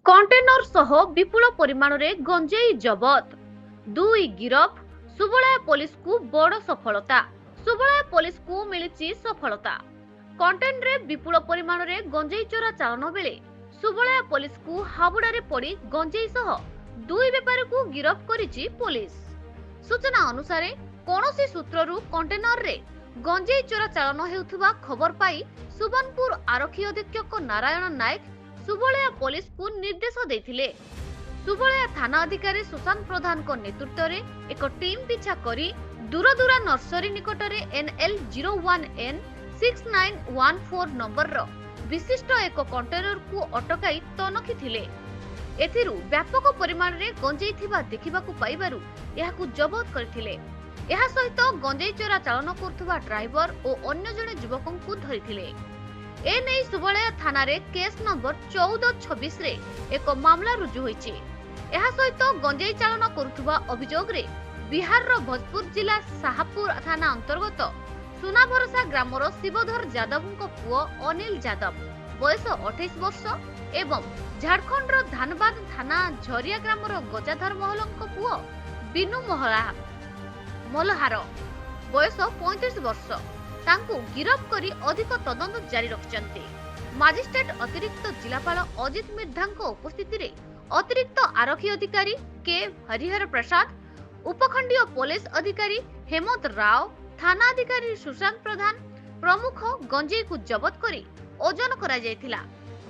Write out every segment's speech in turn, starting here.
Container सह विपुल परिमाण रे गंजेई जबत। दुई गिरफ। सुबलाया पुलिस को बड़ सफलता। सुबलाया पुलिस को मिली सफलता। कंटेन रे विपुल परिमाण रे गंजेई चोरा चालन बेले सुबलाया पुलिस को हाबुड़ारे पड़ी गंजेई सह दुई बेपारी को गिरफ करिछि पुलिस। सूचना अनुसार कोनोसी सूत्ररु कंटेनर रे गंजेई चोरा चालन हेउथुबा खबर पाई सुबनपुर आरक्षी अधीक्षक नारायण नायक सुबलाया पुलिस को निर्देश देथिले। सुबलाया थाना अधिकारी सुशांत प्रधान को नेतृत्व रे एक टीम पिछा करी दूरदूरा नर्सरी निकट रे NL 01N 6914 नंबर रो विशिष्ट एक कंटेनर को अटकाई तनखी थिले। एथिरु व्यापक परिमाण रे गंजेई थिबा देखिबाकू पाइबारु एहाकू जबत करथिले। एहा सहित गंजेई चोरा चालन करथुबा ड्राइवर और अन्य जने युवकन को धरिथिले। एने सुबलाया थाना रे केस नंबर 1426 रे एक मामला रुजु होईछि। एहा सहित गंजेई चालन करुथुबा अभियोग रे बिहार रो भोजपुर जिला साहापुर थाना अंतर्गत सुना भरोसा ग्रामर शिवधर यादव को पुओ अनिल यादव बयस 28 वर्ष एवं झारखंड रो धानबाद थाना झरिया ग्रामर गजाधर महल को पुओ बिनु मलहार बयस 35 वर्ष तांकु गिरफ करी अधिक तदंत जारी रखिछन्ते। मजिस्ट्रेट अतिरिक्त जिलापाल अजित मिर्धा उपस्थिति रे अतिरिक्त आरक्षी अधिकारी के हरिहर प्रसाद, उपखंडीय पुलिस अधिकारी हेमंत राव, थाना अधिकारी सुशांत प्रधान प्रमुख गंजेई को जबत करी ओजन करा जायथिला।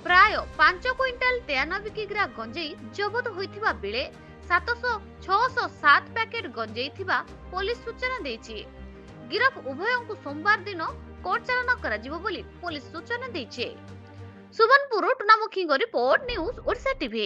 प्राय 5 क्विंटाल 93 किग्रा गंजेई जबत होइथिबा बेले 607 पैकेट गंजेई थिबा पुलिस सूचना दैछि। गिरफ उभय को सोमवार दिन कोर्ट चालान करा बोली पुलिस सूचना दैछि। सुबनपुर टुनामुखी रिपोर्ट न्यूज ओडिशा टीवी।